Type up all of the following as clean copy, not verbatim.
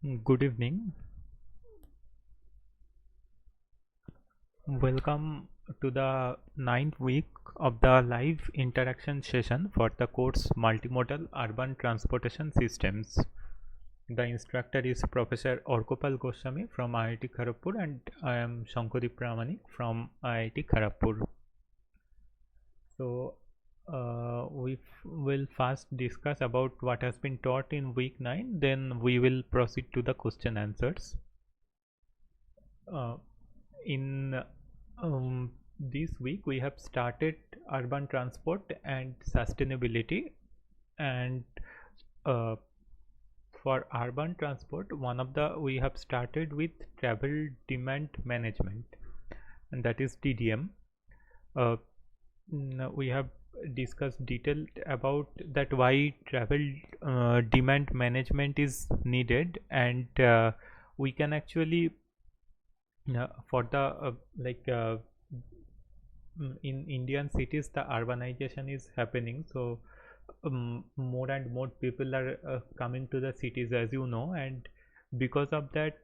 Good evening. Welcome to the ninth week of the live interaction session for the course Multimodal Urban Transportation Systems. The instructor is Professor Orkopal Goswami from IIT Kharagpur and I am Shankadeep Pramanik from IIT Kharagpur. So we will first discuss about what has been taught in week 9, then we will proceed to the question answers. In this week we have started urban transport and sustainability, and uh, for urban transport we have started with travel demand management, and that is TDM. uh, we have discussed detailed about that why travel demand management is needed, and we can actually for the in Indian cities the urbanization is happening, so more and more people are coming to the cities, as you know, and because of that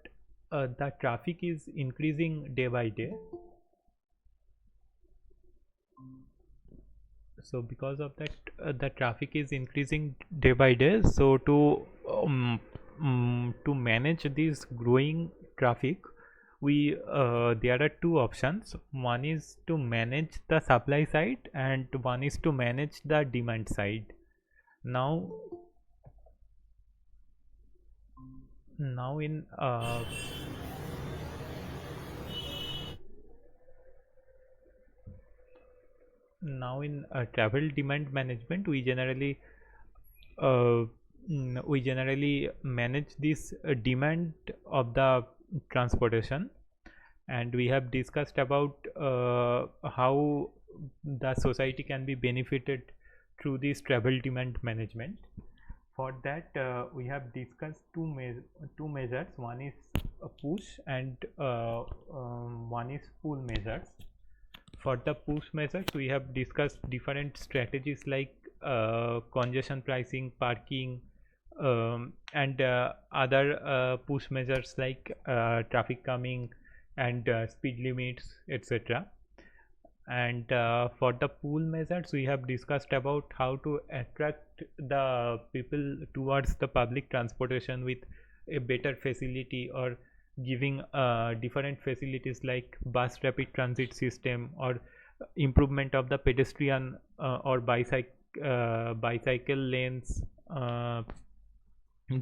the traffic is increasing day by day. So because of that the traffic is increasing day by day, so to manage this growing traffic, we there are two options. One is to manage the supply side and one is to manage the demand side. Now in travel demand management uh, we generally manage this demand of the transportation, and we have discussed about how the society can be benefited through this travel demand management. For that we have discussed two measures. One is a push and one is pull measures. For the push measures we have discussed different strategies like congestion pricing, parking, and other push measures like traffic calming and speed limits, etc. And for the pull measures we have discussed about how to attract the people towards the public transportation with a better facility, or giving different facilities like bus rapid transit system, or improvement of the pedestrian or bicycle lanes,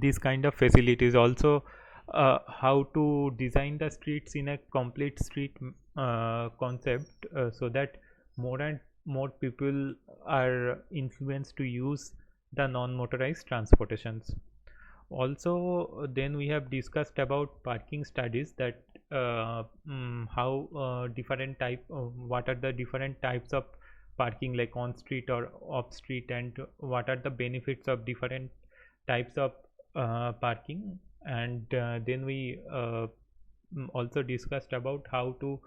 these kind of facilities. Also how to design the streets in a complete street concept, so that more and more people are influenced to use the non-motorized transportations. Also then we have discussed about parking studies, that how different type what are the different types of parking, like on street or off street, and what are the benefits of different types of parking. And then we also discussed about how to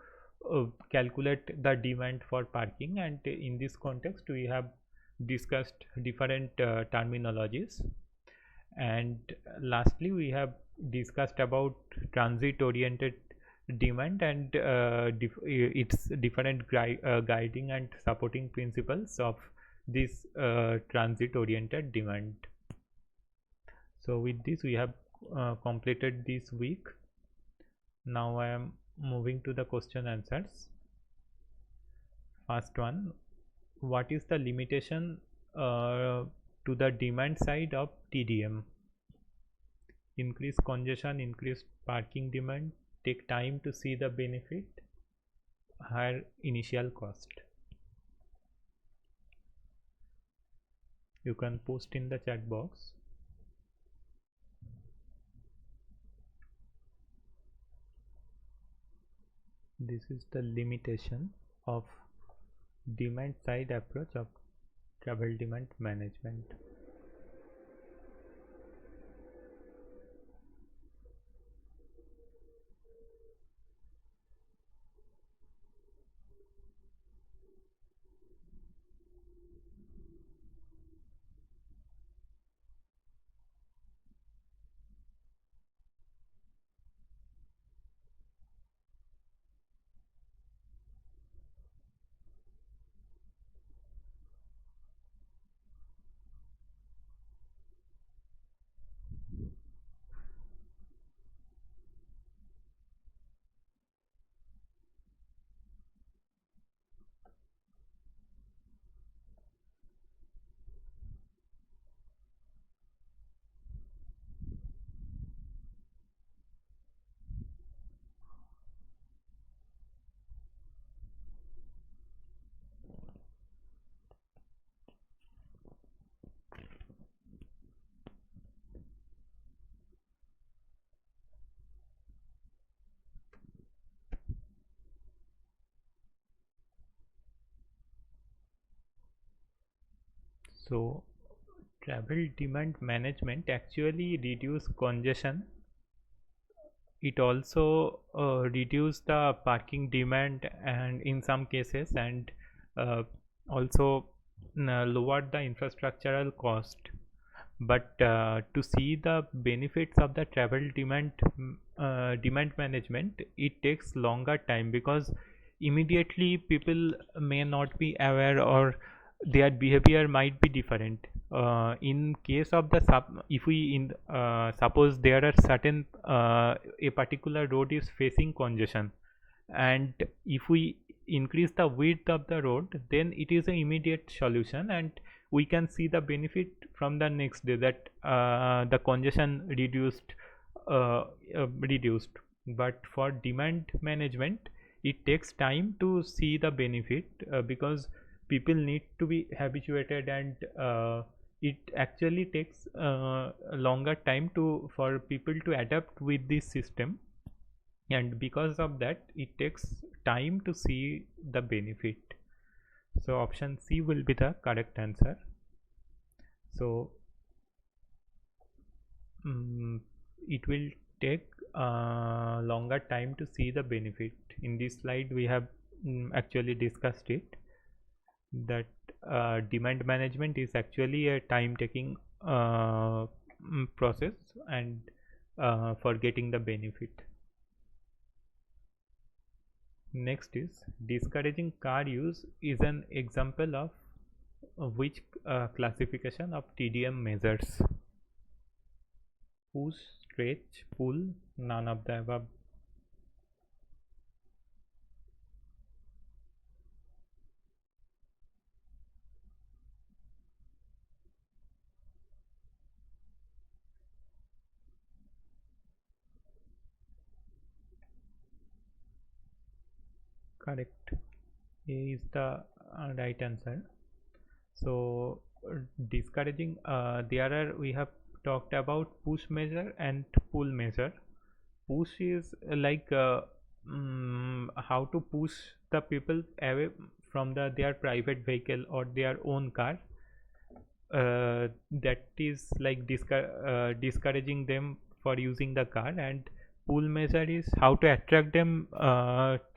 calculate the demand for parking, and in this context we have discussed different terminologies. And lastly we have discussed about transit oriented demand, and its different guiding and supporting principles of this transit oriented demand. So with this we have completed this week. Now I am moving to the question answers. First one: what is the limitation to the demand side of TDM? Increase congestion, increase parking demand, take time to see the benefit, higher initial cost. You can post in the chat box. This is the limitation of demand side approach of travel demand management. So travel demand management actually reduce congestion. It also reduce the parking demand and in some cases, and uh, also lower the infrastructural cost. But to see the benefits of the travel demand management, it takes longer time, because immediately people may not be aware, or their behavior might be different. In case of the if we in suppose there are certain a particular road is facing congestion, and if we increase the width of the road, then it is an immediate solution, and we can see the benefit from the next day, that the congestion reduced. But for demand management, it takes time to see the benefit, because people need to be habituated, and it actually takes a longer time to for people to adapt with this system, and because of that it takes time to see the benefit. So option C will be the correct answer. So it will take longer time to see the benefit. In this slide we have actually discussed it, that demand management is actually a time taking process, and for getting the benefit. Next is discouraging car use is an example of which classification of TDM measures? Push, stretch, pull, none of the above. Correct. A is the right answer. So discouraging, there are, we have talked about push measure and pull measure. Push is how to push the people away from their private vehicle or their own car. That is like discouraging them for using the car, and pull measure is how to attract them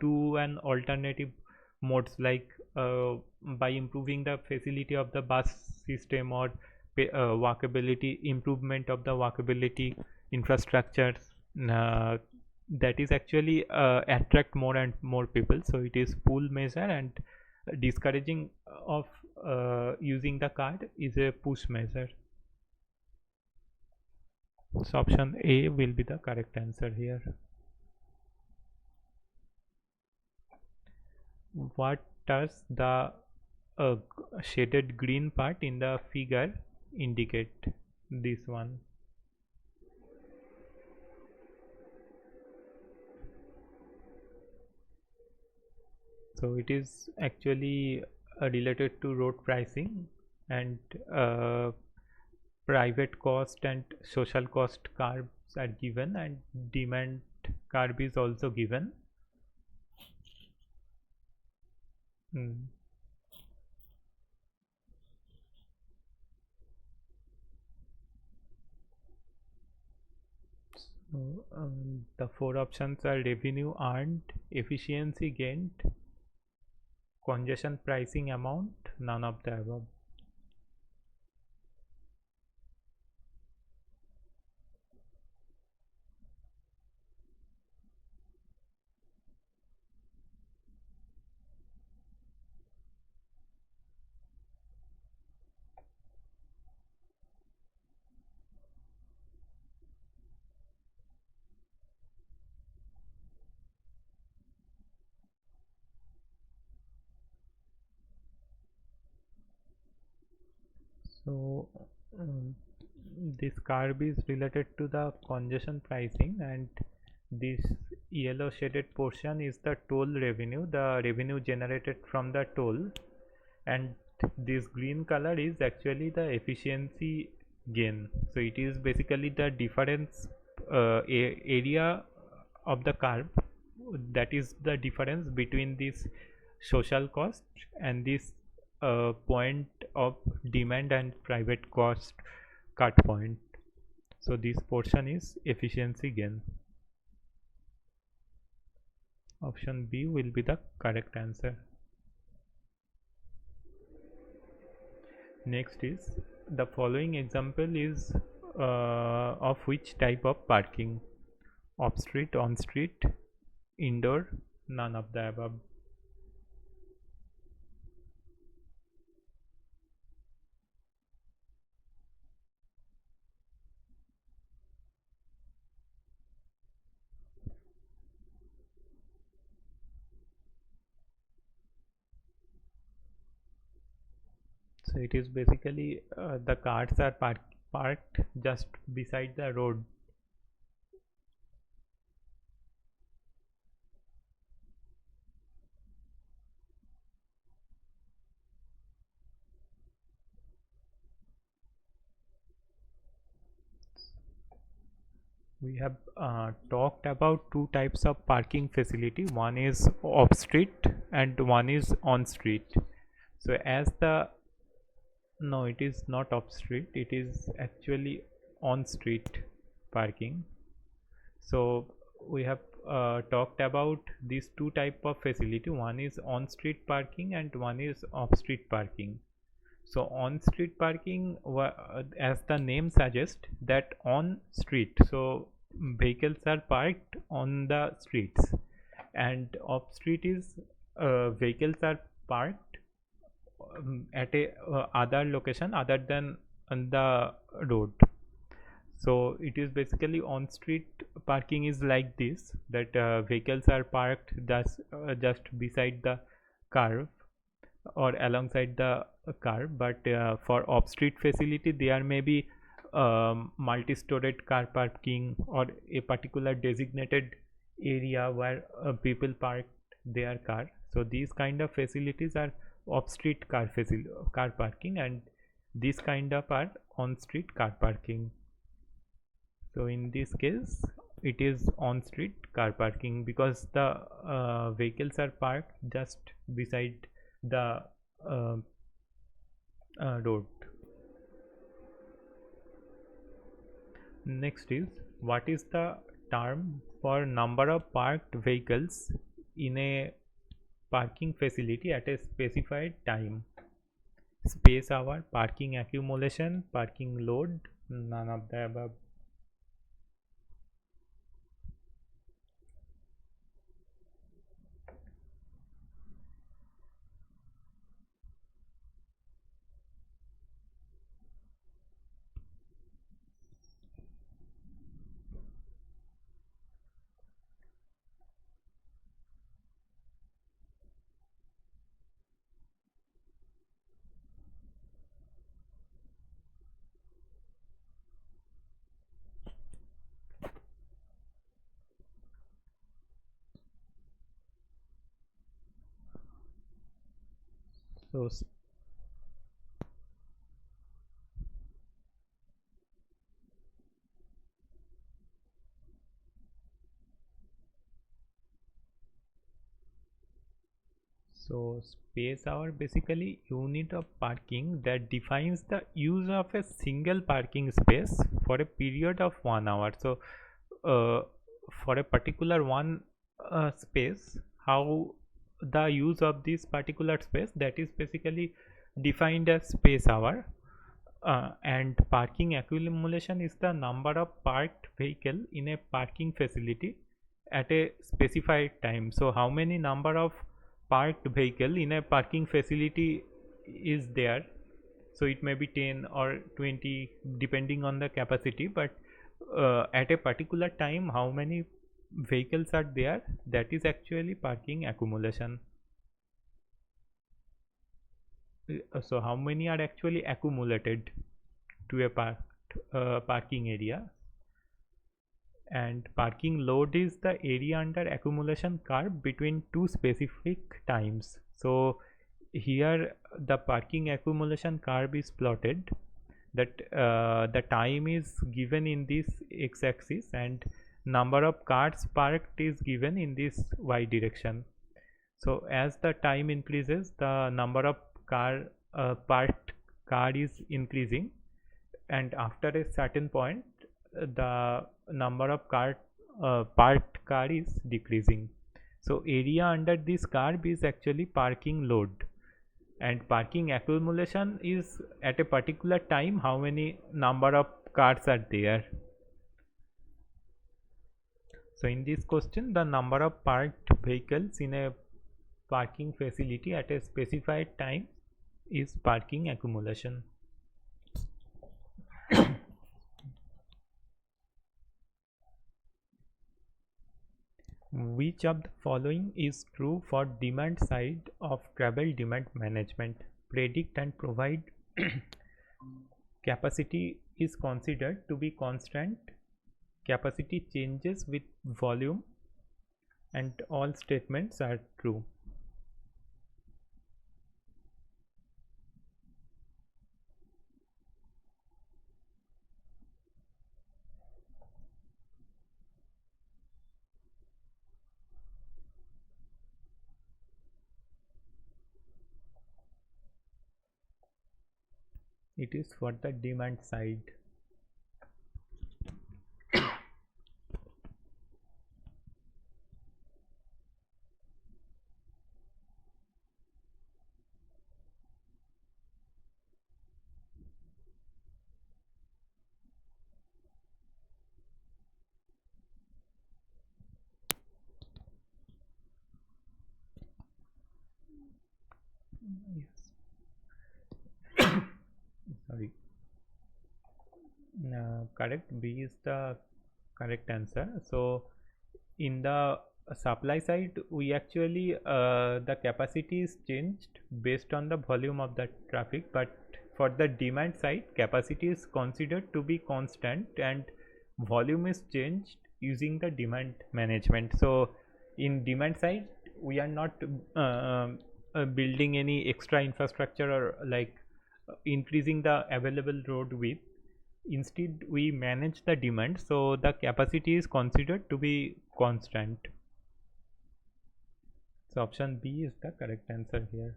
to an alternative modes, like by improving the facility of the bus system, or walkability, improvement of the walkability infrastructures. uh, that is actually attract more and more people, so it is pull measure, and discouraging of using the card is a push measure. So option A will be the correct answer here. What does the shaded green part in the figure indicate? This one. So it is actually related to road pricing, and private cost and social cost curves are given, and demand curve is also given. Mm. So the four options are revenue earned, efficiency gained, congestion pricing amount, none of the above. So um, this curve is related to the congestion pricing, and this yellow shaded portion is the toll revenue, the revenue generated from the toll, and this green color is actually the efficiency gain. So it is basically the difference area of the curve, that is the difference between this social cost and this point of demand and private cost cut point. So this portion is efficiency gain. Option B will be the correct answer. Next is the following example is of which type of parking? Off street, on street, indoor, none of the above. So it is basically the cars are parked just beside the road. We have talked about two types of parking facility. One is off street and one is on street. So as the no, it is not off street, it is actually on street parking. So we have talked about these two type of facility. One is on street parking and one is off street parking. So on street parking, as the name suggests, that on street, so vehicles are parked on the streets, and off street is vehicles are parked at a other location other than on the road. So it is basically on street parking is like this, that vehicles are parked just beside the curve or alongside the car, but for off street facility there may be multi-storied car parking or a particular designated area where people park their car. So these kind of facilities are off street car parking, and these kind of are on street car parking. So in this case it is on street car parking because the vehicles are parked just beside the uh, road. Next is, what is the term for number of parked vehicles in a parking facility at a specified time? Space hour, parking accumulation, parking load, none of the above. So space hour basically unit of parking that defines the use of a single parking space for a period of 1 hour. So uh, for a particular one space, how the use of this particular space, that is basically defined as space hour. And parking accumulation is the number of parked vehicle in a parking facility at a specified time. So how many number of parked vehicle in a parking facility is there? So it may be 10 or 20 depending on the capacity, but at a particular time how many vehicles are there, that is actually parking accumulation. So how many are actually accumulated to a parking area? And parking load is the area under accumulation curve between two specific times. So here the parking accumulation curve is plotted, that the time is given in this x-axis and number of cars parked is given in this y direction. So as the time increases, the number of parked car is increasing, and after a certain point the number of parked car is decreasing. So area under this curve is actually parking load, and parking accumulation is at a particular time how many number of cars are there. So in this question, the number of parked vehicles in a parking facility at a specified time is parking accumulation. Which of the following is true for demand side of travel demand management? Predict and provide capacity is considered to be constant. Capacity changes with volume, and all statements are true. It is for the demand side. Yes. Sorry. Correct. B is the correct answer. So in the supply side, we actually the capacity is changed based on the volume of the traffic, but for the demand side, capacity is considered to be constant and volume is changed using the demand management. So in demand side, we are not building any extra infrastructure or like increasing the available road width. Instead we manage the demand, so the capacity is considered to be constant. So option B is the correct answer here.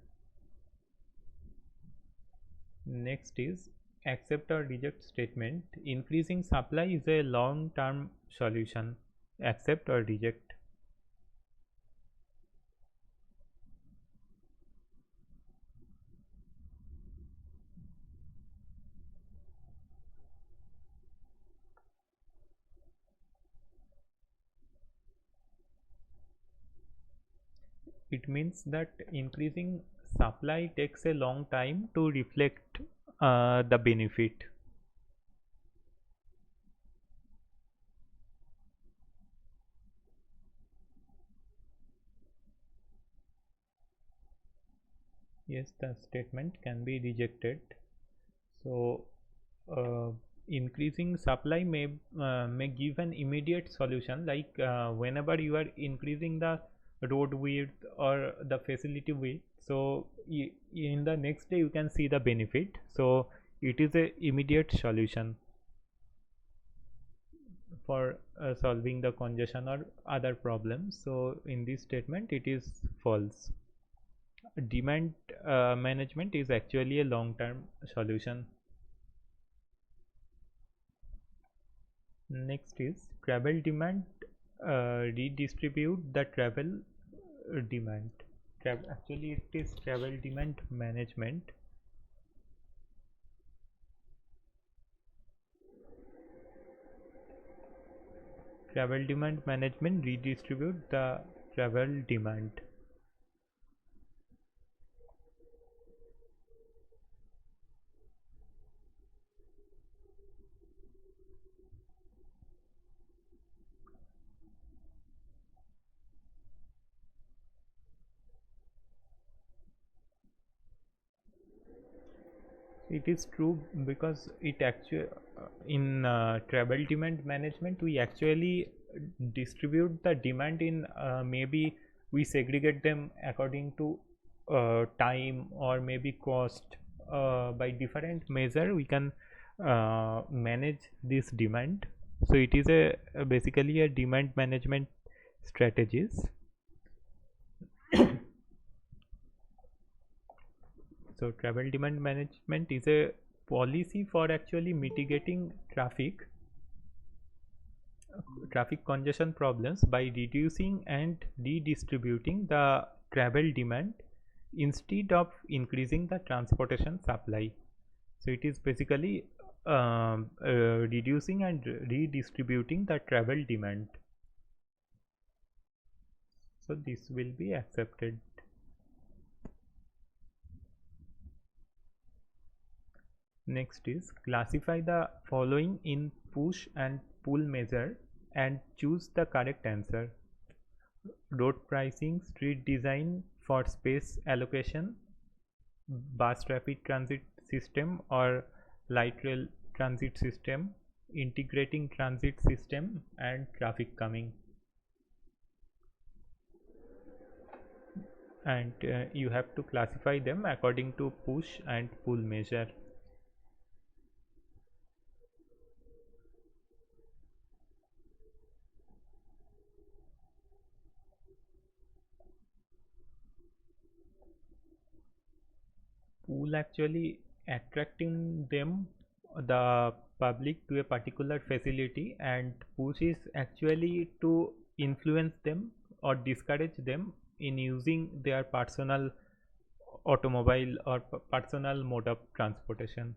Next is accept or reject statement. Increasing supply is a long term solution. Accept or reject. It means that increasing supply takes a long time to reflect the benefit. Yes, the statement can be rejected. So increasing supply may give an immediate solution, like whenever you are increasing the road width or the facility width, so in the next day you can see the benefit, so it is a immediate solution for solving the congestion or other problems. So in this statement it is false. Demand management is actually a long term solution. Next is travel demand redistribute the travel demand. Actually it is travel demand management. Travel demand management redistribute the travel demand. It is true because it actually in travel demand management we actually distribute the demand in maybe we segregate them according to time or maybe cost. By different measure we can manage this demand. So it is a basically a demand management strategies. So travel demand management is a policy for actually mitigating traffic congestion problems by reducing and redistributing the travel demand instead of increasing the transportation supply. So it is basically reducing and redistributing the travel demand. So this will be accepted. Next is classify the following in push and pull measure and choose the correct answer. Road pricing, street design for space allocation, bus rapid transit system or light rail transit system, integrating transit system and traffic calming. And you have to classify them according to push and pull measure. Pull actually attracting them, the public, to a particular facility, and push is actually to influence them or discourage them in using their personal automobile or personal mode of transportation.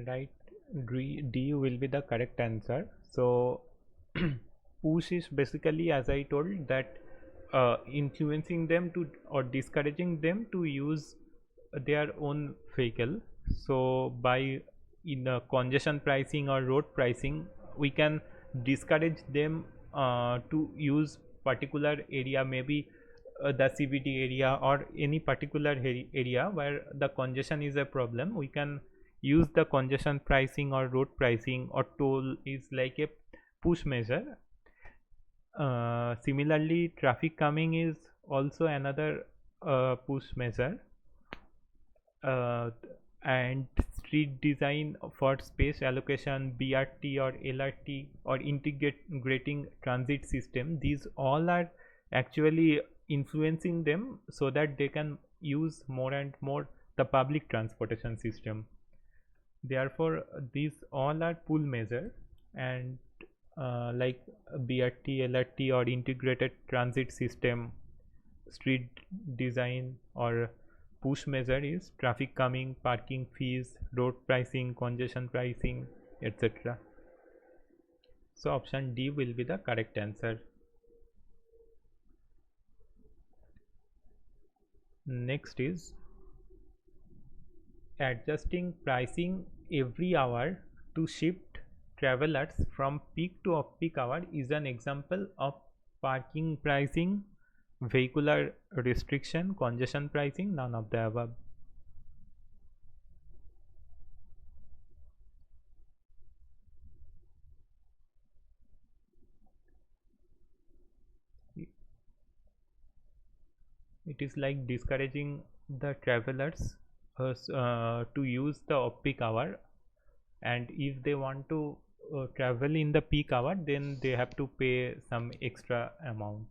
Right, D will be the correct answer. So push is basically, as I told, that influencing them to or discouraging them to use their own vehicle. So by in congestion pricing or road pricing, we can discourage them to use particular area, maybe the CBD area or any particular area where the congestion is a problem. We can use the congestion pricing or road pricing or toll is like a push measure. Similarly, traffic calming is also another push measure. uh, and street design for space allocation, BRT or LRT or integrating transit system, these all are actually influencing them so that they can use more and more the public transportation system. Therefore these all are pull measure, and like BRT, LRT or integrated transit system, street design or push measure is traffic calming, parking fees, road pricing, congestion pricing, etc. So option D will be the correct answer. Next is adjusting pricing every hour to shift travelers from peak to off peak hour is an example of parking pricing, vehicular restriction, congestion pricing, none of the above. It is like discouraging the travelers to use the off peak hour, and if they want to travel in the peak hour, then they have to pay some extra amount.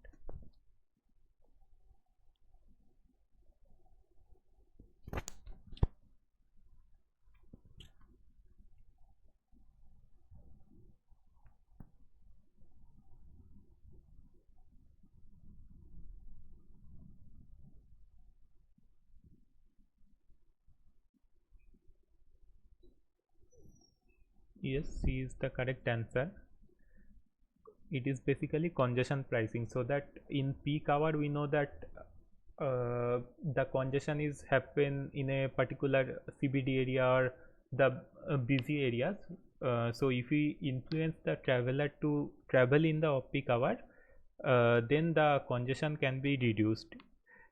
Yes, C is the correct answer. It is basically congestion pricing, so that in peak hour we know that the congestion is happen in a particular CBD area or the busy areas. So if we influence the traveler to travel in the off peak hour, then the congestion can be reduced.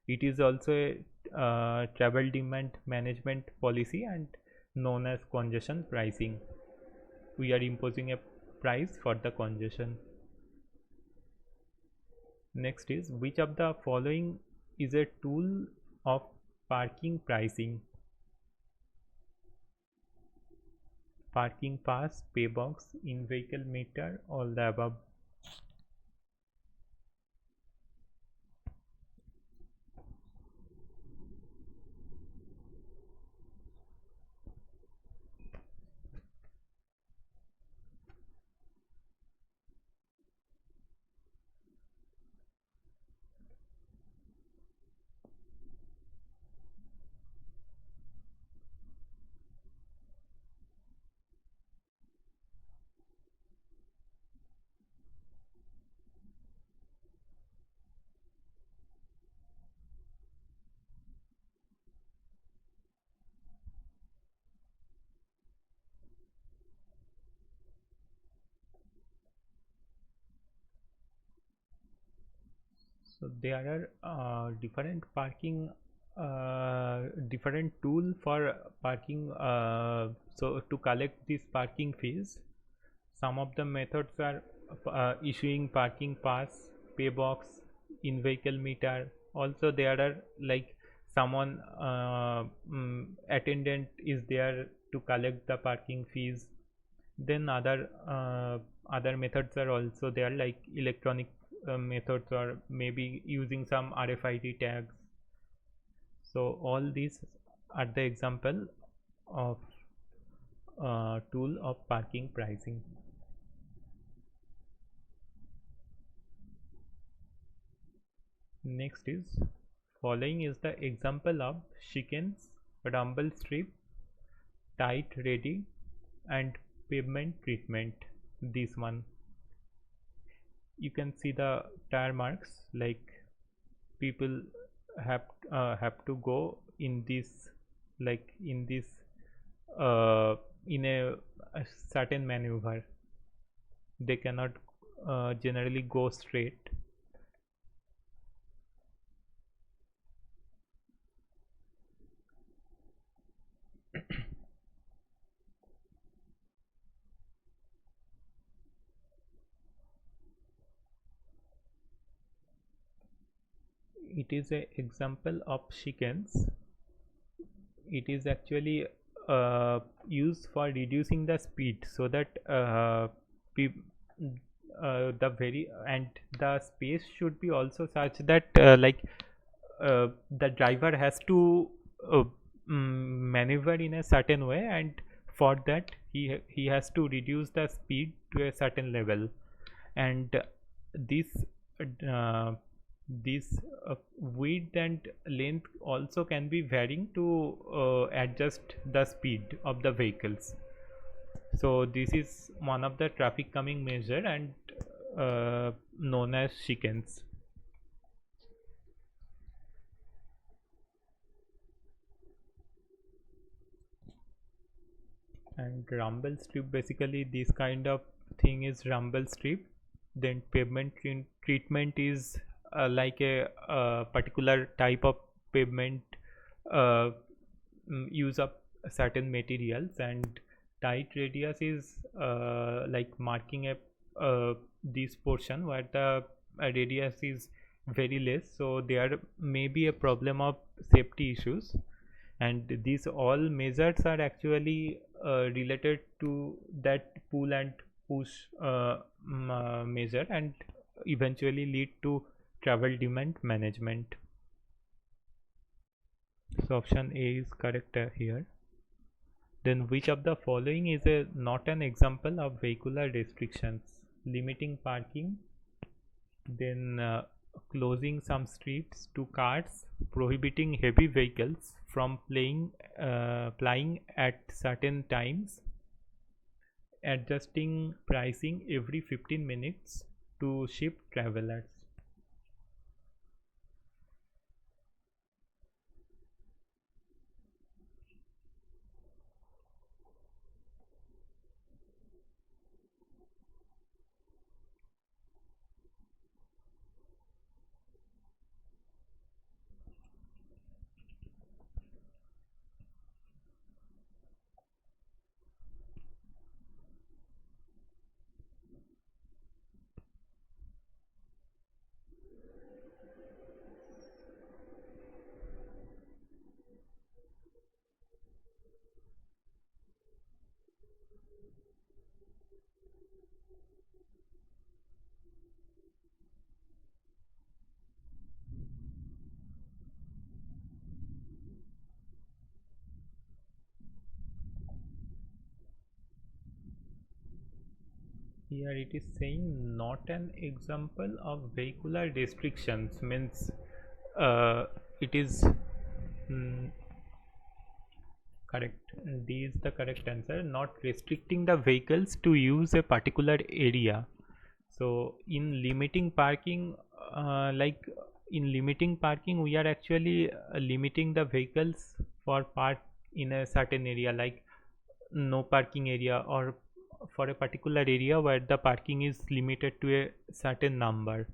It is also a travel demand management policy and known as congestion pricing. We are imposing a price for the congestion. Next is, which of the following is a tool of parking pricing? Parking pass, pay box, in vehicle meter, all the above. So there are different tool for parking. So to collect these parking fees, some of the methods are issuing parking pass, pay box, in vehicle meter. Also there are like someone attendant is there to collect the parking fees. Then other methods are also there, like electronic methods, or maybe using some RFID tags. So all these are the example of tool of parking pricing. Next is, following is the example of chickens, rumble strip, tight ready, and pavement treatment. This one, you can see the tire marks, like people have to go in this, like in this in a certain maneuver. They cannot generally go straight. It is a example of chickens. It is actually used for reducing the speed, so that the very, and the space should be also such that the driver has to uh, maneuver in a certain way, and for that he has to reduce the speed to a certain level. And this uh, this width and length also can be varying to adjust the speed of the vehicles. So this is one of the traffic calming measure, and known as chickens. And rumble strip, basically this kind of thing is rumble strip. Then pavement treatment is like a particular type of pavement, uh, use of certain materials. And tight radius is like marking a this portion where the radius is very less, so there may be a problem of safety issues. And these all measures are actually related to that pull and push measure and eventually lead to travel demand management. So option A is correct here. Then which of the following is not an example of vehicular restrictions? Limiting parking, then closing some streets to cars, prohibiting heavy vehicles from plying at certain times, adjusting pricing every 15 minutes to shift travelers. Here it is saying not an example of vehicular restrictions, means uh, it is mm, correct. D is the correct answer. Not restricting the vehicles to use a particular area. So in limiting parking, like in limiting parking, we are actually limiting the vehicles for park in a certain area, like no parking area, or for a particular area where the parking is limited to a certain number.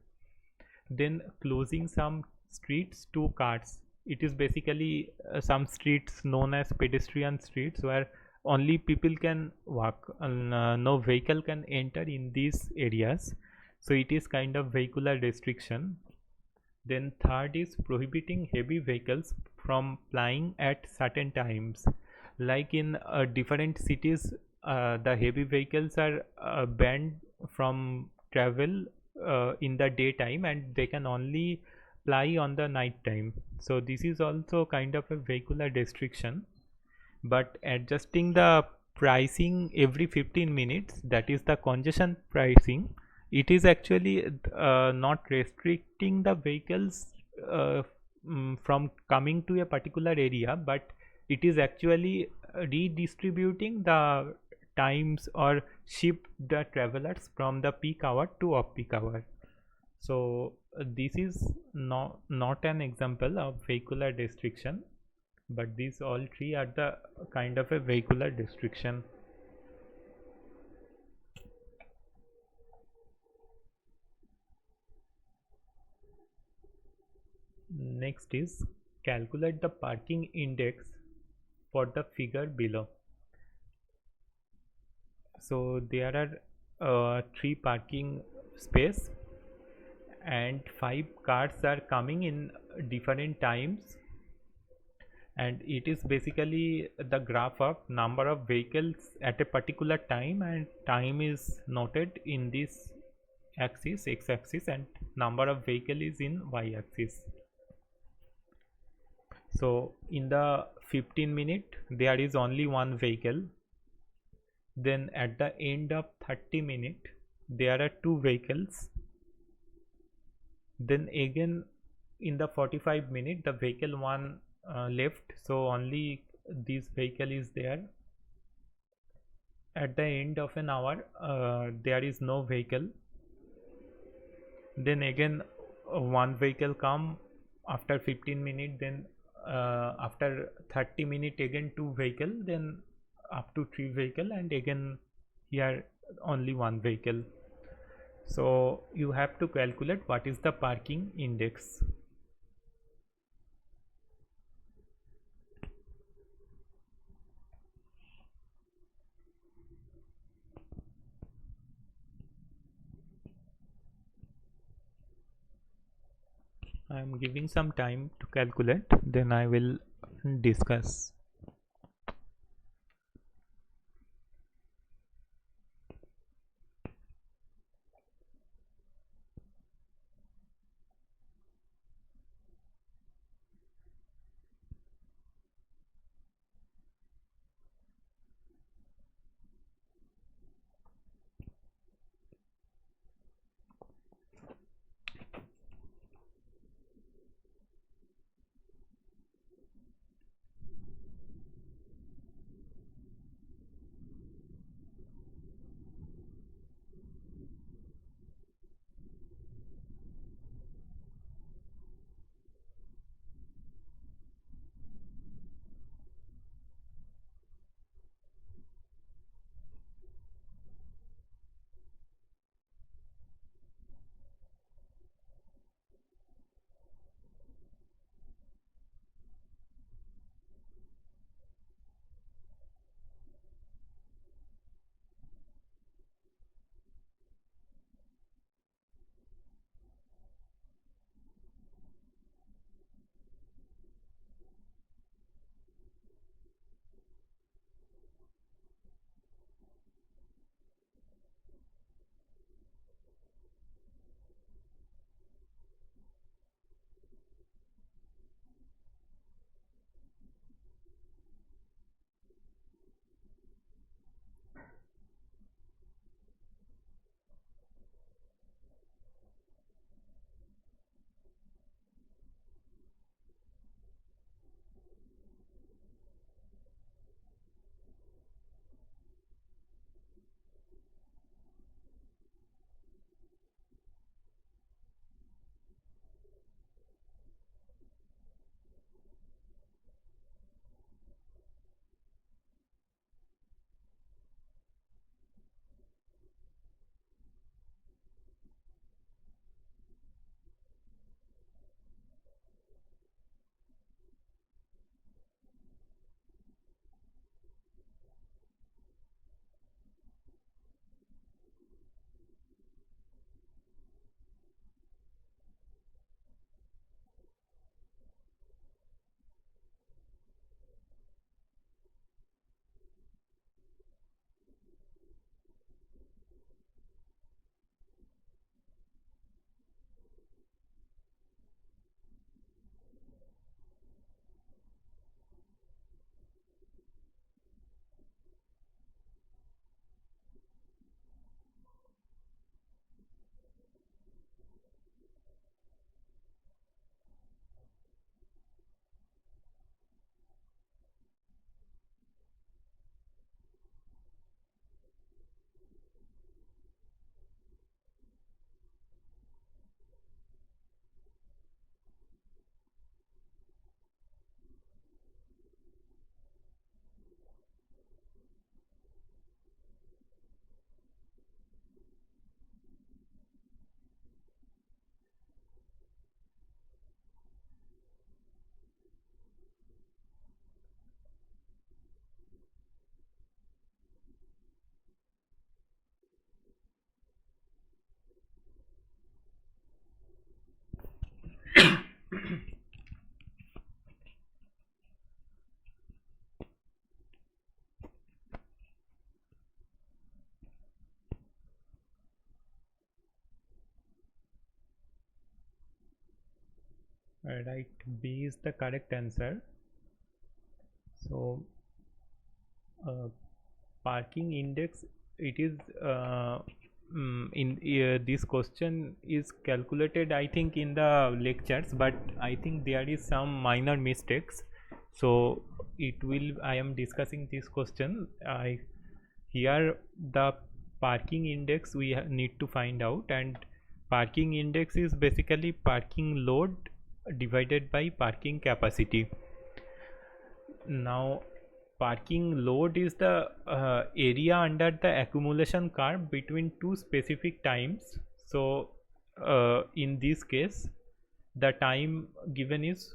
Then closing some streets to cars, it is basically some streets known as pedestrian streets where only people can walk and no vehicle can enter in these areas, so it is kind of vehicular restriction. Then third is prohibiting heavy vehicles from plying at certain times. Like in different cities, the heavy vehicles are banned from travel in the daytime, and they can only ply on the night time. So this is also kind of a vehicular restriction. But adjusting the pricing every 15 minutes, that is the congestion pricing, it is actually not restricting the vehicles from coming to a particular area, but it is actually redistributing the times or shift the travelers from the peak hour to off peak hour. So this is not an example of vehicular restriction, but these all three are the kind of a vehicular restriction. Next is calculate the parking index for the figure below. So there are three parking space and five cars are coming in different times, and it is basically the graph of number of vehicles at a particular time, and time is noted in this axis, x axis, and number of vehicle is in y axis. So in the 15-minute there is only one vehicle, then at the end of 30-minute there are two vehicles, then again in the 45-minute the vehicle one left, so only this vehicle is there. At the end of an hour there is no vehicle, then again one vehicle come after 15 minutes, then after 30 minutes again two vehicle, then up to three vehicle, and again here only one vehicle. So you have to calculate what is the parking index. I am giving some time to calculate, then I will discuss. Right, B is the correct answer. So parking index, it is in this question is calculated, I think, in the lectures, but I think there is some minor mistakes. So it will, I am discussing this question. I here the parking index we need to find out, and parking index is basically parking load divided by parking capacity. Now parking load is the area under the accumulation curve between two specific times. So in this case the time given is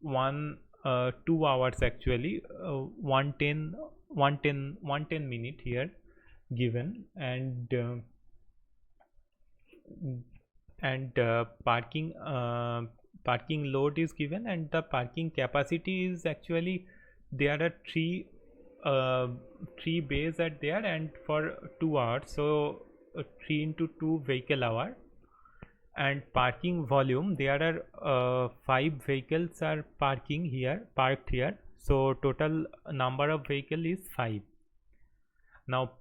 2 hours actually, 110 minute here given, and parking load is given, and the parking capacity is actually, there are three bays are there, and for 2 hours, so 3 into 2 vehicle hour. And parking volume, there are 5 vehicles are parked here, so total number of vehicle is 5. Now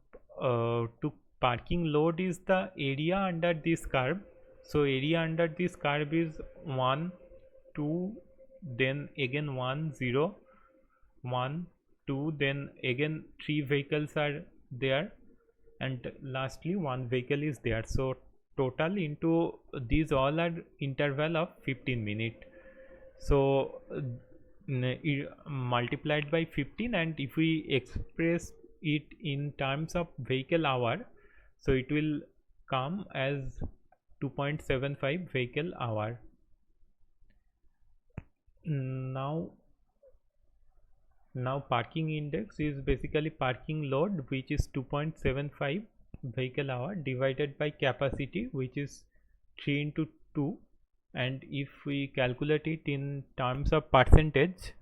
to parking load is the area under this curve. So area under this curve is 1 2, then again 1 0 1 2, then again 3 vehicles are there, and lastly 1 vehicle is there. So total into these all are interval of 15 minute. So multiplied by 15, and if we express it in terms of vehicle hour, so it will come as 2.75 vehicle hour. Now parking index is basically parking load, which is 2.75 vehicle hour divided by capacity, which is 3 into 2, and if we calculate it in terms of percentage,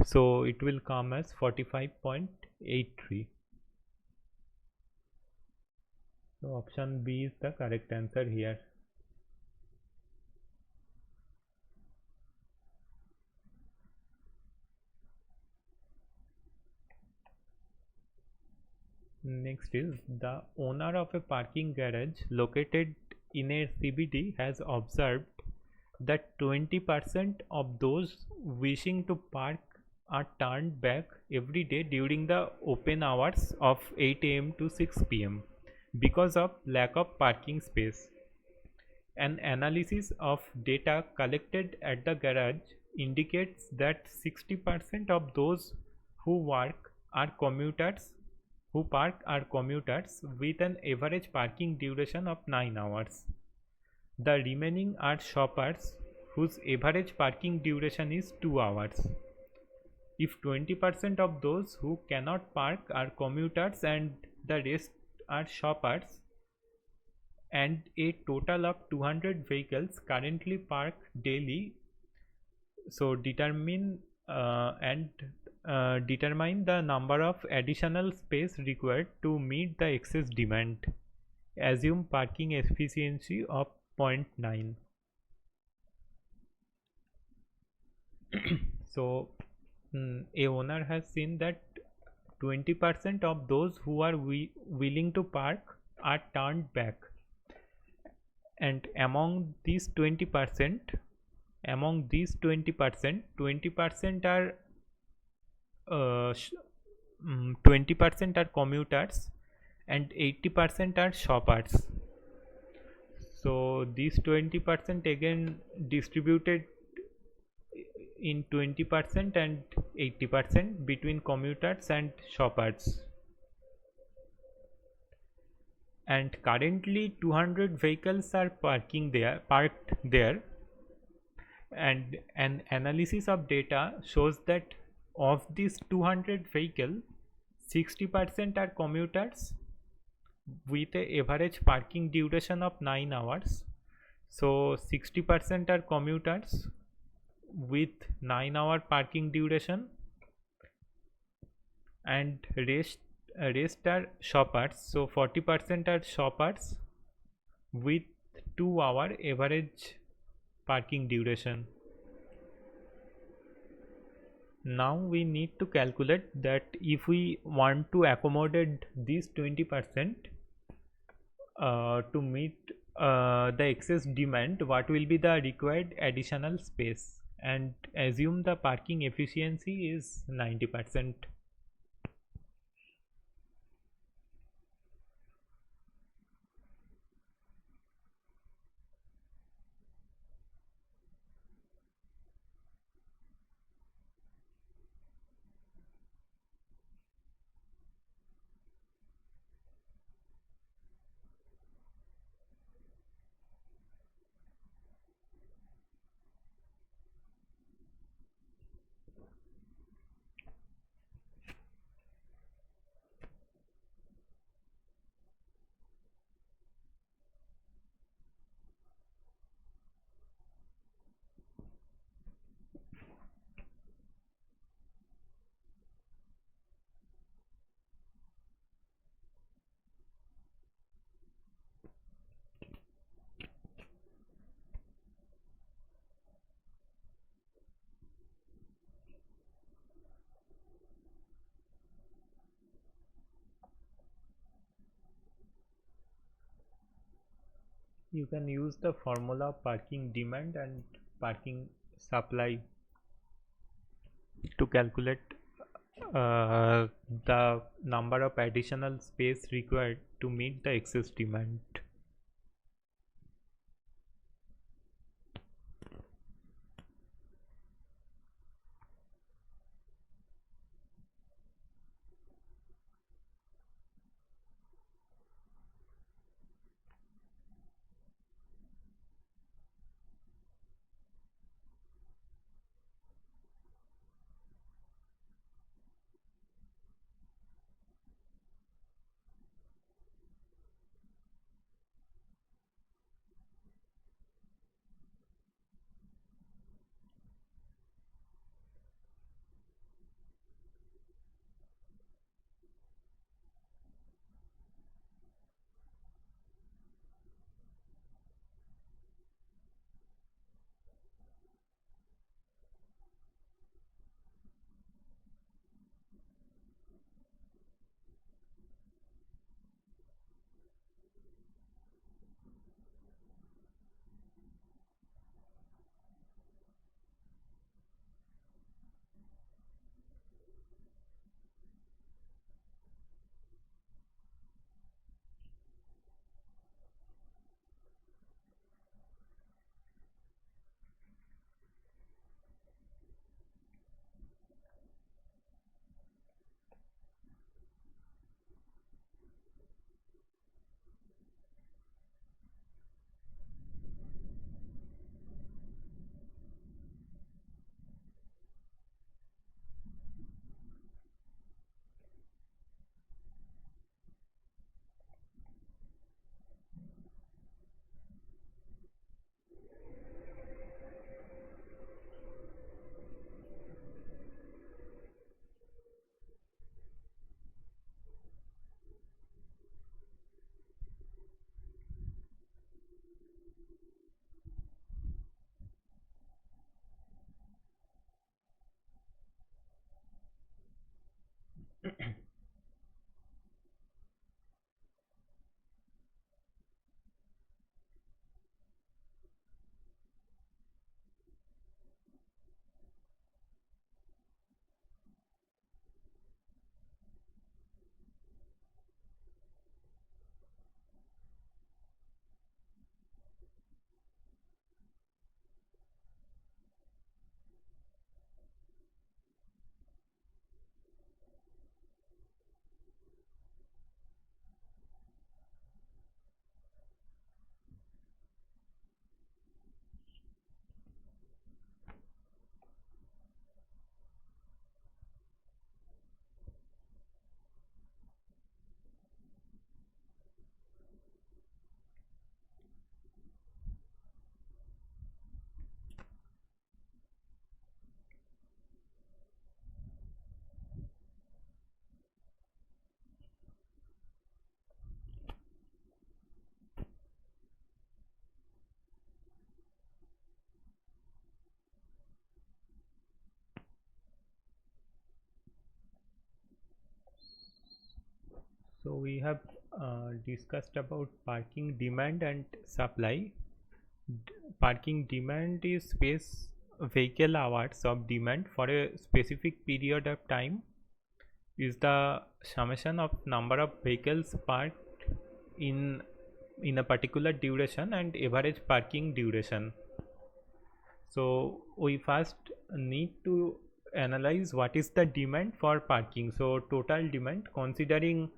so it will come as 45.83. So option B is the correct answer here. Next is, the owner of a parking garage located in a CBD has observed that 20% of those wishing to park are turned back every day during the open hours of 8 a.m. to 6 p.m. because of lack of parking space. An analysis of data collected at the garage indicates that 60% of those who park are commuters with an average parking duration of 9 hours. The remaining are shoppers whose average parking duration is 2 hours. If 20% of those who cannot park are commuters and the rest are shoppers, and a total of 200 vehicles currently parked daily, so determine the number of additional space required to meet the excess demand. Assume parking efficiency of 0.9. So a owner has seen that 20% of those who are willing to park are turned back, and among these 20%, 20% are 20% are commuters and 80% are shoppers. So these 20% again distributed in 20% and 80% between commuters and shoppers. And currently 200 vehicles are parked there, and an analysis of data shows that of these 200 vehicles, 60% are commuters with a average parking duration of 9 hours. So 60% are commuters with 9-hour parking duration, and rest are shoppers. So 40% are shoppers with 2-hour average parking duration. now we need to calculate that if we want to accommodate this 20% to meet the excess demand, what will be the required additional space, and assume the parking efficiency is 90%. You can use the formula parking demand and parking supply to calculate the number of additional space required to meet the excess demand. So we have discussed about parking demand and supply. Parking demand is space vehicle hours of demand for a specific period of time is the summation of number of vehicles parked in a particular duration and average parking duration. So we first need to analyze what is the demand for parking. So total demand considering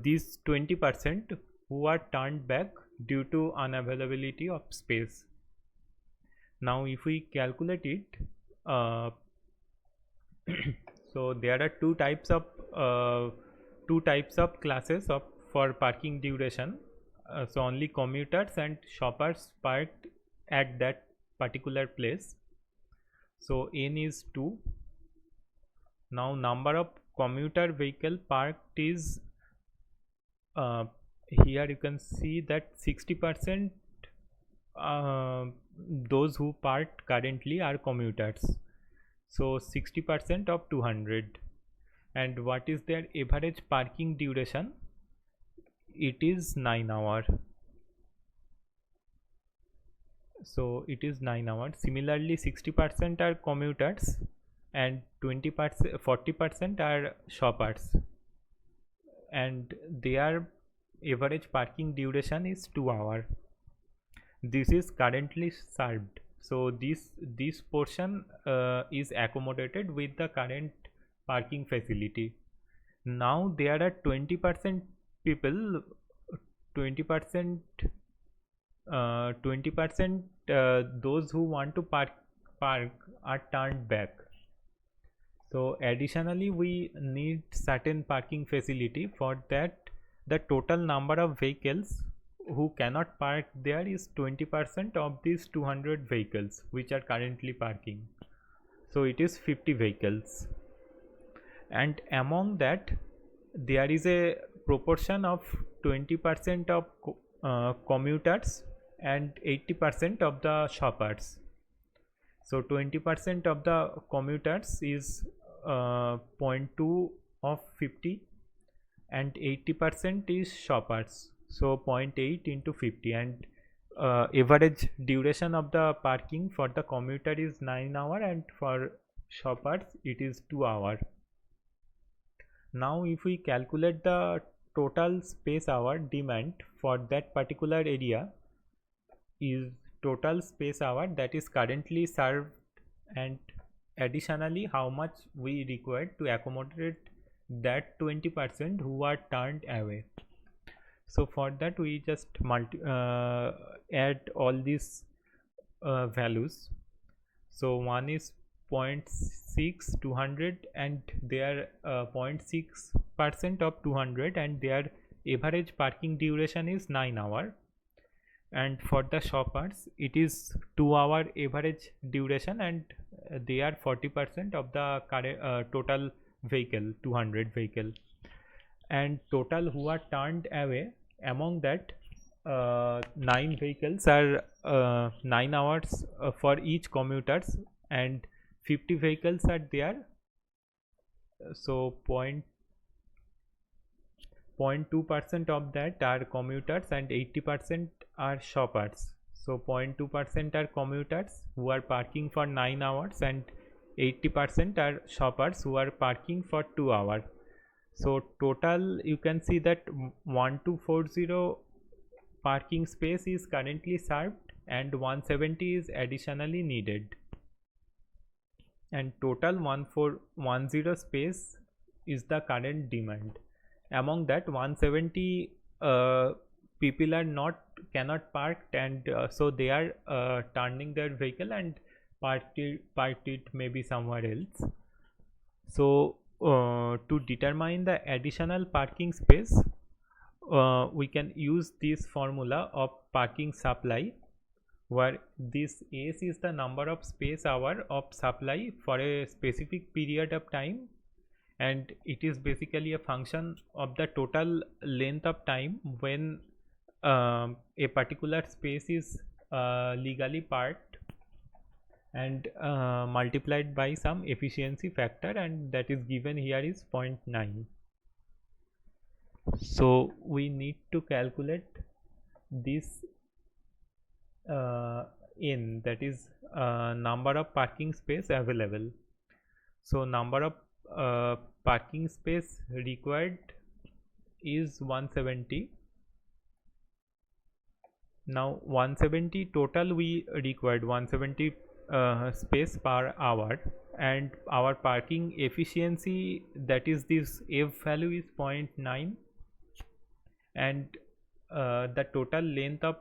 these 20% who are turned back due to unavailability of space. Now if we calculate it, so there are two types of classes of for parking duration. So only commuters and shoppers parked at that particular place. So n is 2. Now number of commuter vehicle parked is here you can see that 60% those who parked currently are commuters. So 60% of 200. And what is their average parking duration? It is 9 hours. So it is 9 hours. Similarly 60% are commuters and 40% are shoppers, and their average parking duration is 2 hours. This is currently served. So this portion is accommodated with the current parking facility. Now there are 20% people, 20% those who want to park are turned back. So additionally we need certain parking facility. For that the total number of vehicles who cannot park there is 20% of these 200 vehicles which are currently parking. So it is 50 vehicles, and among that there is a proportion of 20% of commuters and 80% of the shoppers. So 20% of the commuters is 0.2 of 50 and 80% is shoppers. So 0.8 into 50, and average duration of the parking for the commuter is 9 hours and for shoppers it is 2 hours. Now if we calculate the total space hour demand for that particular area, is total space hour that is currently served and additionally how much we require to accommodate that 20% who are turned away. So for that we just add all these values. So one is 0.6 200 and their 0.6% of 200, and their average parking duration is 9 hours. And for the shoppers it is 2 hour average duration, and they are 40% of the total vehicle, 200 vehicle. And total who are turned away, among that 9 vehicles are 9 hours for each commuters, and 50 vehicles are there. So 0.2% of that are commuters and 80% are shoppers. So 0.2% are commuters who are parking for 9 hours and 80% are shoppers who are parking for 2 hours. So total you can see that 1240 parking space is currently served and 170 is additionally needed, and total 1410 space is the current demand. Among that 170 people are cannot park, and so they are turning their vehicle and parked it maybe somewhere else. So to determine the additional parking space, we can use this formula of parking supply, where this S is the number of space hour of supply for a specific period of time, and it is basically a function of the total length of time when a particular space is legally parked, and multiplied by some efficiency factor, and that is given here is 0.9. So we need to calculate this in, that is number of parking space available. So number of parking space required is 170. Now 170 total we required 170 space per hour, and our parking efficiency, that is this f value, is 0.9, and the total length of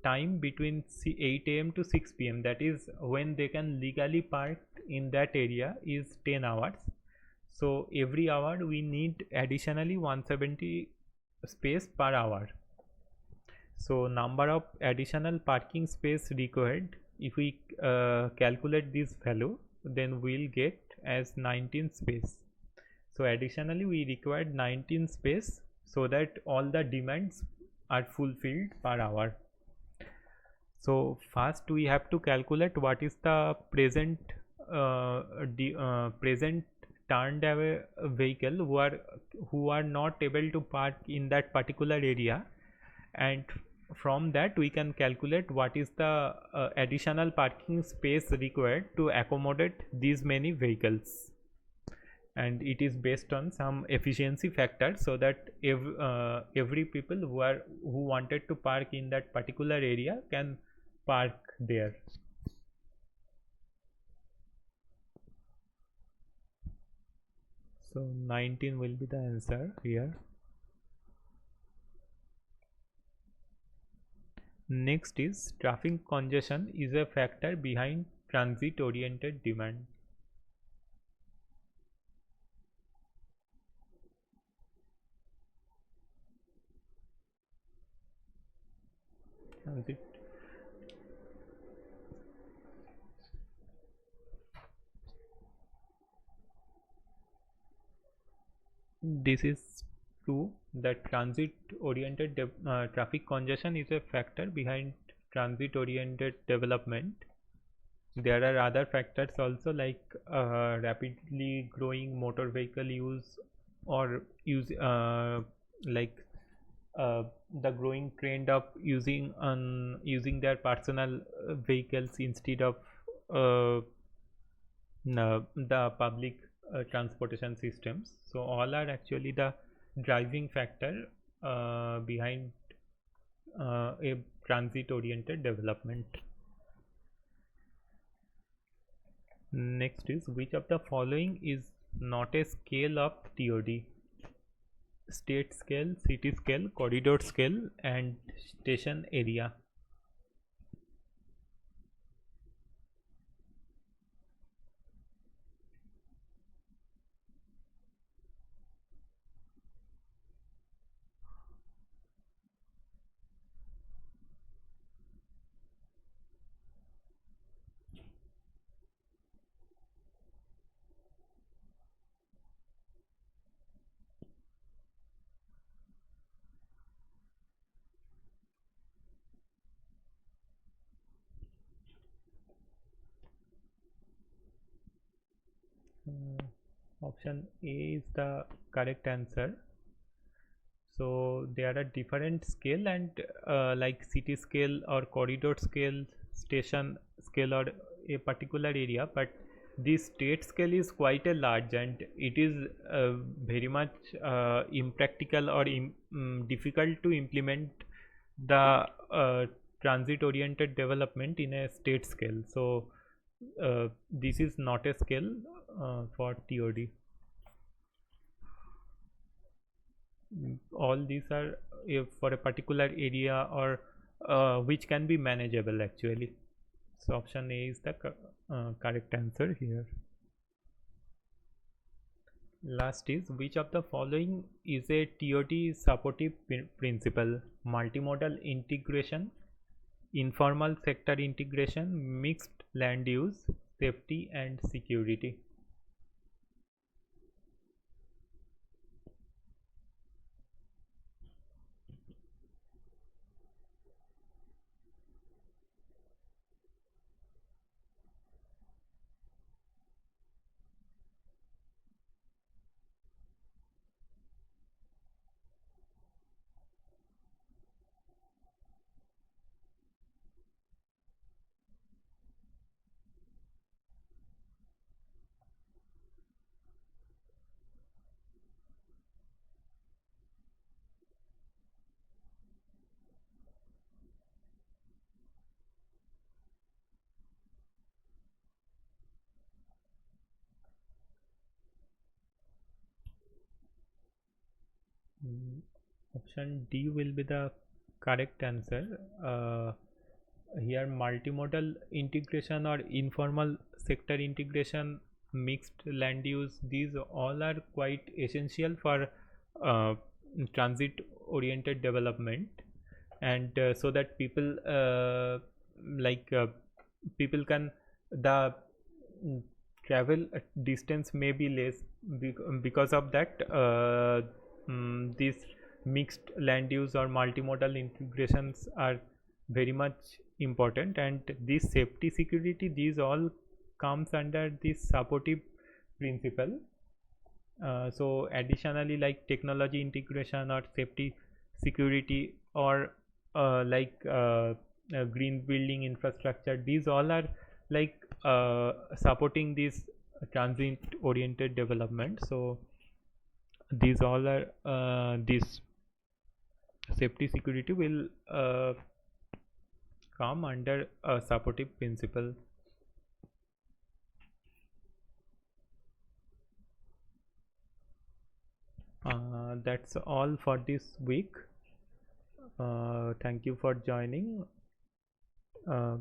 time between 8 a.m. to 6 p.m., that is when they can legally park in that area, is 10 hours. So every hour we need additionally 170 space per hour. So number of additional parking space required, if we calculate this value, then we'll get as 19 space. So additionally we required 19 space so that all the demands are fulfilled per hour. So first we have to calculate what is the present turned away vehicle who are not able to park in that particular area, and from that we can calculate what is the additional parking space required to accommodate these many vehicles, and it is based on some efficiency factor, so that every people who wanted to park in that particular area can park there. So 19 will be the answer here. Next is traffic congestion is a factor behind transit oriented demand. Transit, this is true that transit oriented traffic congestion is a factor behind transit oriented development. There are other factors also, like rapidly growing motor vehicle use, or use like the growing trend of using their personal vehicles instead of uh, the public transportation systems. So all are actually the driving factor behind a transit oriented development. Next is, which of the following is not a scale of TOD? State scale, city scale, corridor scale, and station area. Option A is the correct answer. So there are different scale, and like city scale or corridor scale, station scale, or a particular area, but this state scale is quite a large, and it is very much impractical or difficult to implement the transit oriented development in a state scale. So this is not a scale for TOD. All these are for a particular area, or which can be manageable actually. So option A is the correct answer here. Last is, which of the following is a TOT supportive principle? Multimodal integration, informal sector integration, mixed land use, safety and security. Mm, Option D will be the correct answer. Here, multimodal integration or informal sector integration, mixed land use, these all are quite essential for uh, transit oriented development, and so that like uh, people can the mm, travel distance may be less because of that these mixed land use or multimodal integrations are very much important, and this safety security, these all comes under this supportive principle. So additionally, like technology integration or safety security or green building infrastructure, these all are like supporting this transit oriented development. So these all are this safety security will come under a supportive principle. That's all for this week. Thank you for joining. uh,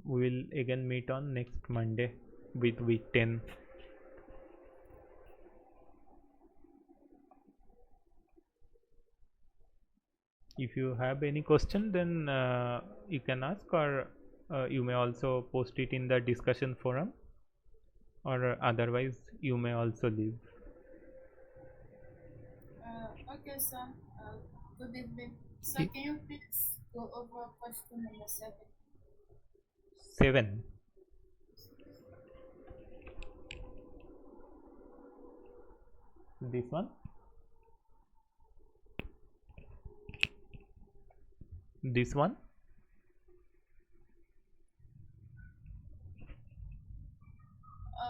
we'll again meet on next Monday with week 10. If you have any question, then you can ask, or you may also post it in the discussion forum, or otherwise you may also leave. Okay, sir. Good evening. So, I- can you please go over question number 7? 7. This one. This one.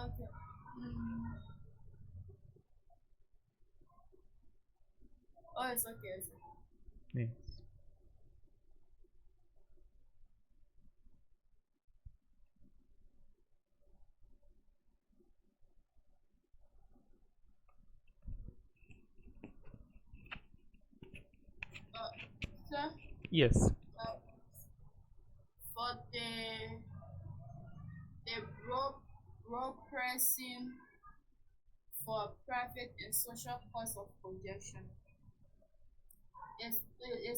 Okay. Mm. Oh, it's okay. It's okay. Yes. Uh, Sir, Yes. uh, for the road pricing for private and social cost of congestion, is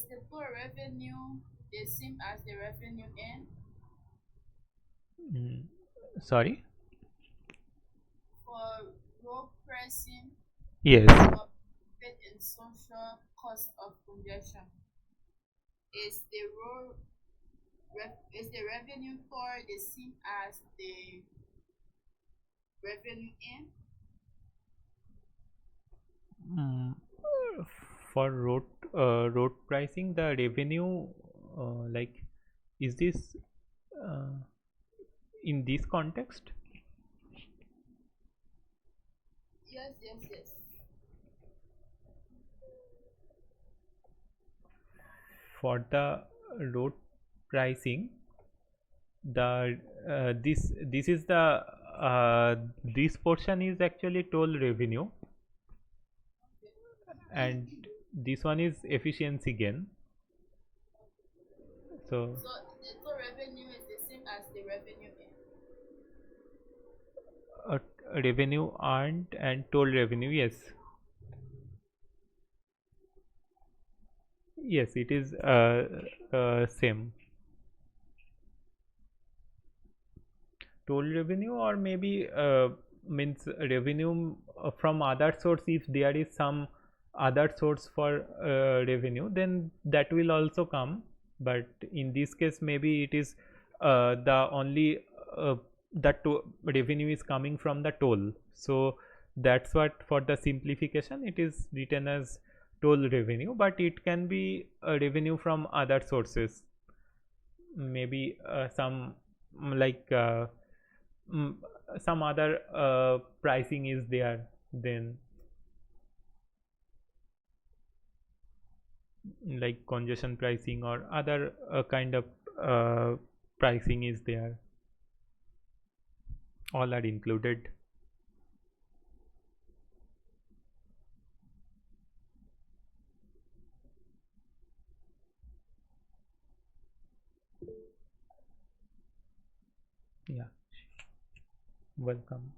the total revenue the same as the revenue in Mm, Sorry. for road pricing Yes. for private and social cost of congestion? Is the road is the revenue for the same as the revenue in? Mm, for road pricing, the revenue, like, is this uh, in this context? Yes, yes, yes. For the road pricing, the this is the this portion is actually toll revenue, and this one is efficiency gain. So So the total revenue is the same as the revenue in. uh, revenue earned and toll revenue, yes. Yes, it is same. Toll revenue, or maybe means revenue from other source. If there is some other source for revenue, then that will also come, but in this case maybe it is the only uh, revenue is coming from the toll. So that's what, for the simplification, it is written as toll revenue, but it can be revenue from other sources. Maybe some like mm, some other pricing is there, then like congestion pricing or other kind of uh, pricing is there, all are included. Yeah, welcome.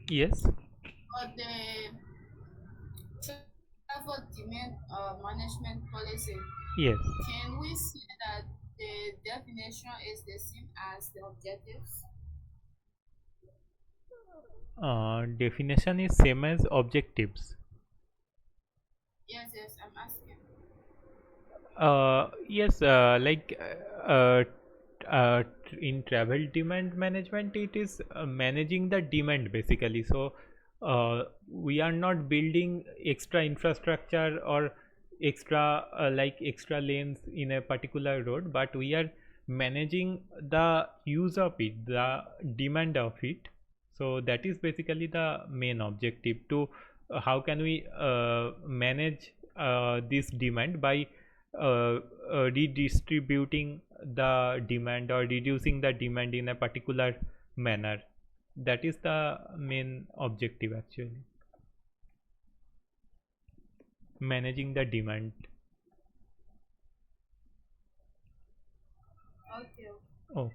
Yes. or the travel demand management policy, Yes. can we say that the definition is the same as the objectives? Definition is same as objectives. Yes, yes, I'm asking. Yes, in travel demand management, it is managing the demand basically. So, we are not building extra infrastructure or extra lanes in a particular road, but we are managing the use of it, the demand of it. So that is basically the main objective to how can we manage this demand by redistributing the demand or reducing the demand in a particular manner. That is the main objective actually, managing the demand. Okay, okay. Oh.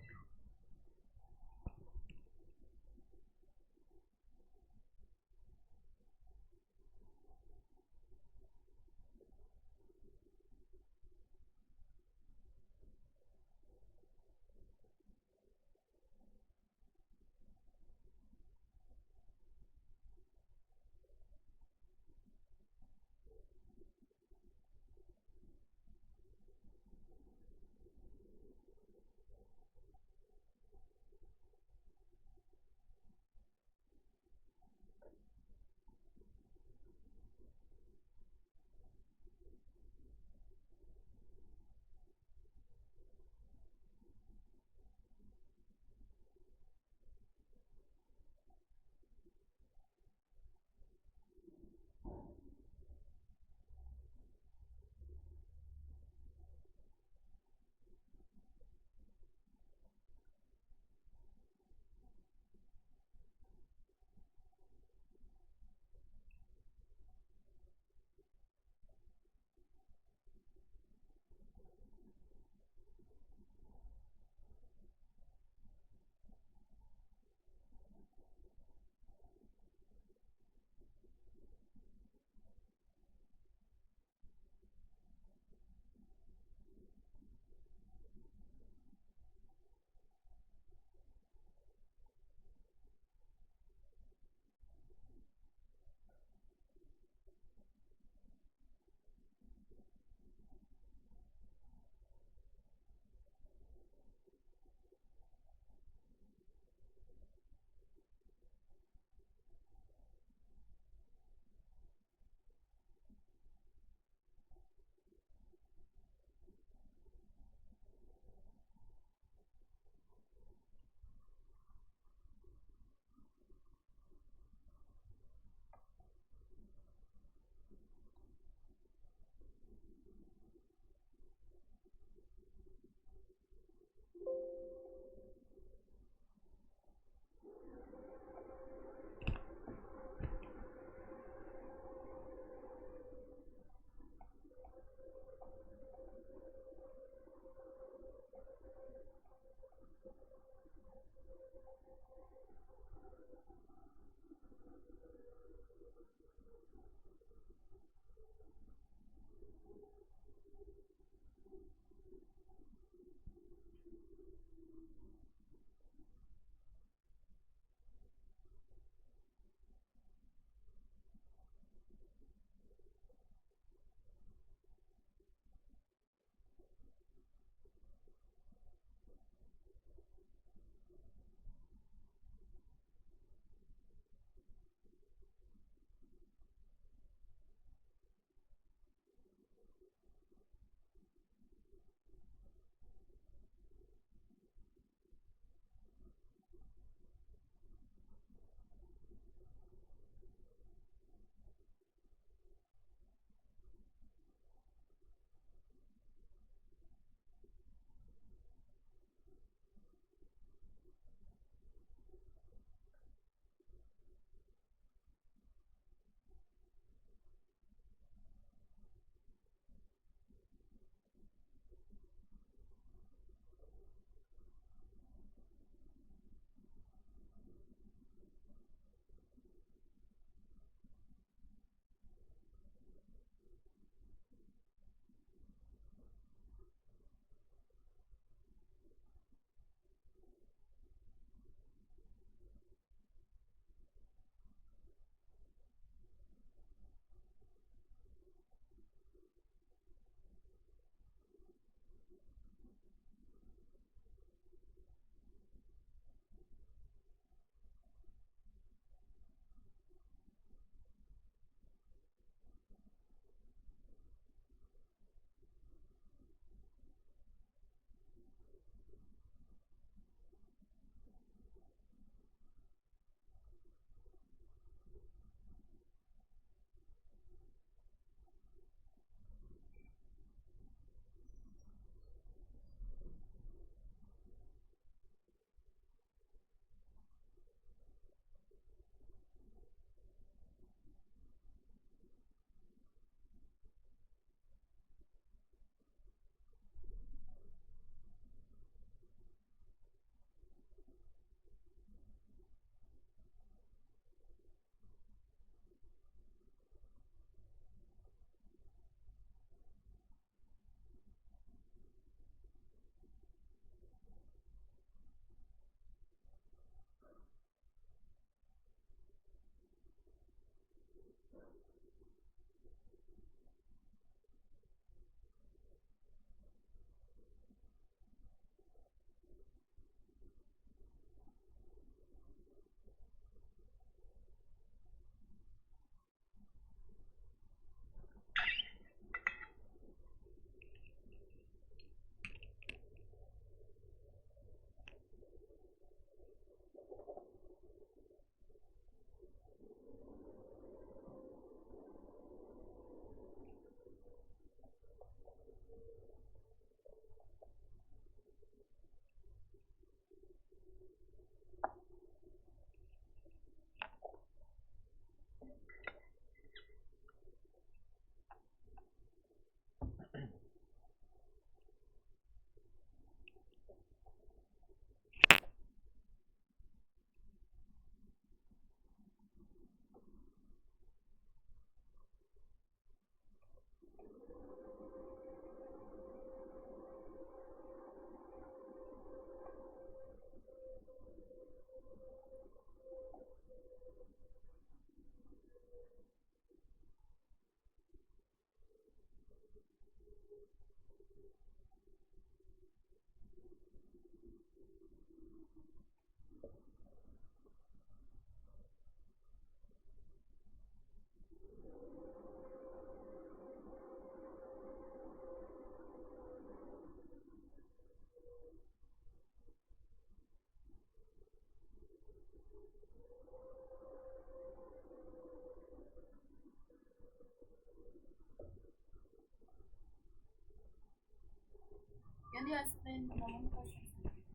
Can you explain one question?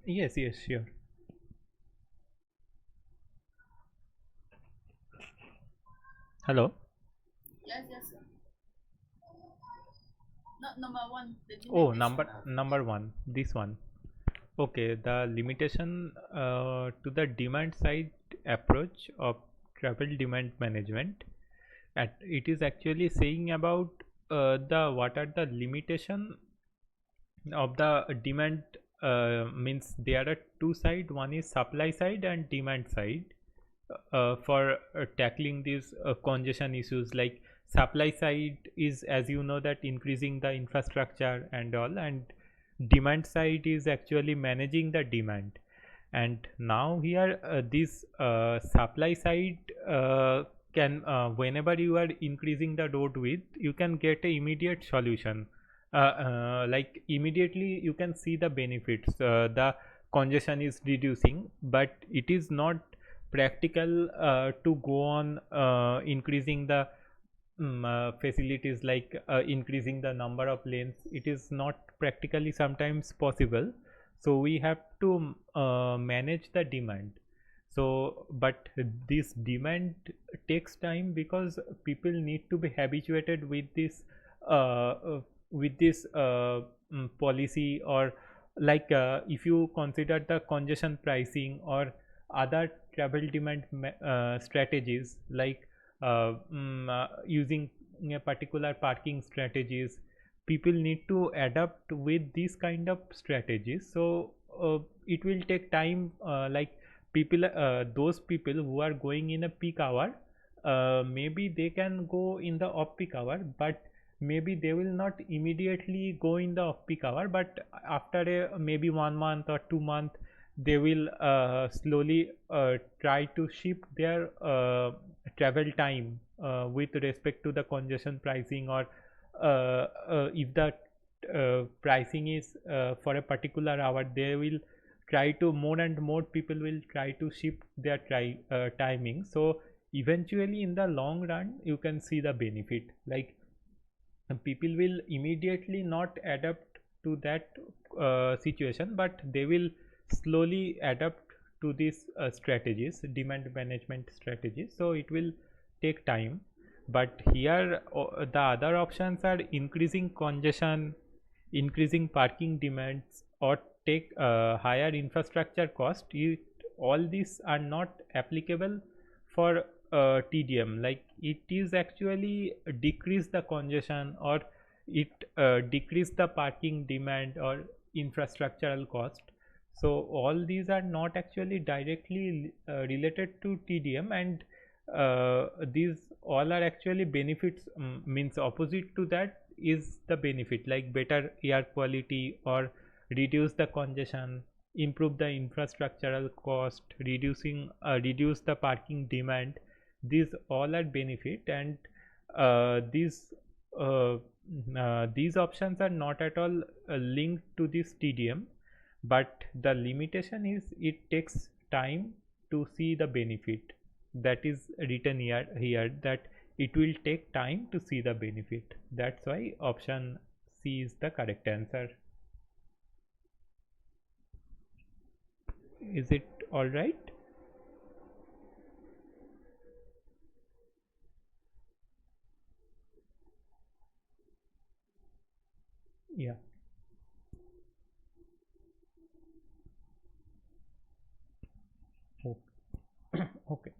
Yes, yes, sure. Hello. Yes, yes, sir. Not number one, the Oh, limitation of number one, this one. Okay, the limitation to the demand side approach of travel demand management. It is actually saying about the what are the limitation of the demand. Means there are two side. One is supply side and demand side for tackling these congestion issues. Like supply side is, as you know, that increasing the infrastructure and all, and demand side is actually managing the demand. And now here this supply side can whenever you are increasing the road width, you can get a immediate solution. Like immediately you can see the benefits. The congestion is reducing, but it is not practical to go on increasing the facilities, like increasing the number of lanes. It is not practically sometimes possible, so we have to manage the demand. So but this demand takes time because people need to be habituated with this policy, or like if you consider the congestion pricing or other travel demand strategies, like using a particular parking strategies, people need to adapt with these kind of strategies. So it will take time, like people, those people who are going in a peak hour, maybe they can go in the off peak hour, but maybe they will not immediately go in the off peak hour, but after a maybe 1 month or 2 month, they will slowly try to shift their travel time with respect to the congestion pricing, or if the pricing is for a particular hour, they will try to, more and more people will try to shift their timing. So eventually in the long run you can see the benefit, like people will immediately not adapt to that situation, but they will slowly adapt to these strategies, demand management strategies. So it will take time. But here the other options are increasing congestion, increasing parking demands, or take higher infrastructure cost. All these are not applicable for TDM. Like it is actually decrease the congestion, or it decrease the parking demand or infrastructural cost. So all these are not actually directly related to TDM, and these all are actually benefits. Means opposite to that is the benefit, like better air quality, or reduce the congestion, improve the infrastructural cost, reduce the parking demand. These all are benefit, and uh, these uh, these options are not at all linked to this TDM. But the limitation is it takes time to see the benefit. That is written here, that it will take time to see the benefit. That's why option C is the correct answer. Is it all right? Yeah. Okay. Okay.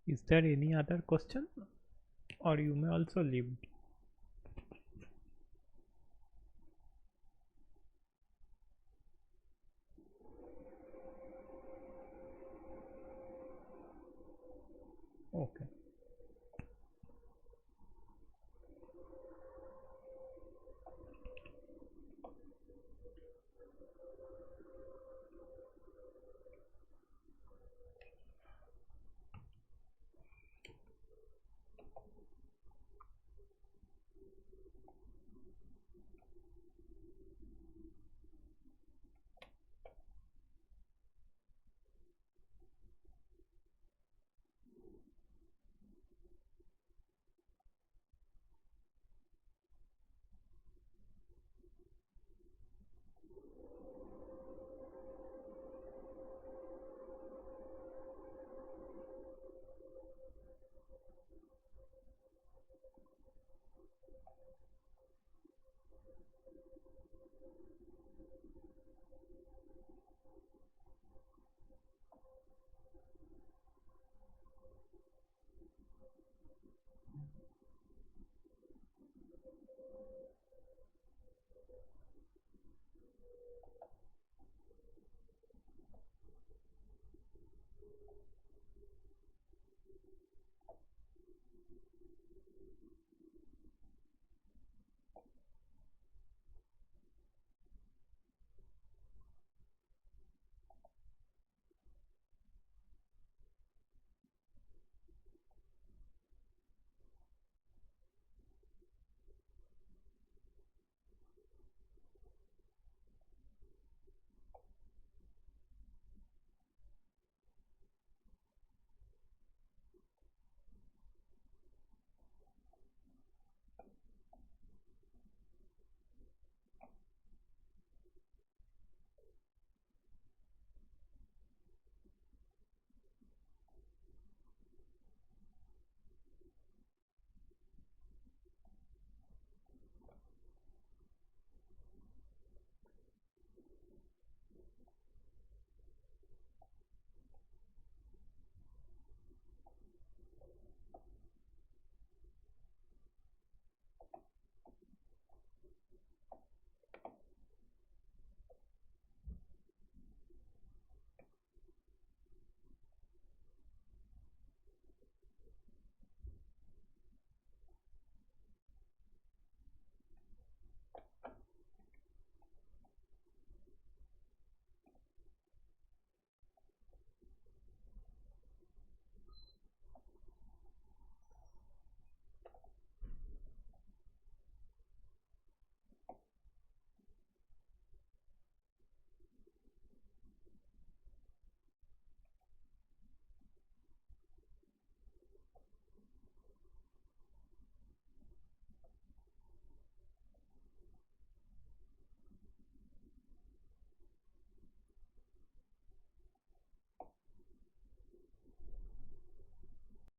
Is there any other question, or you may also leave? Okay.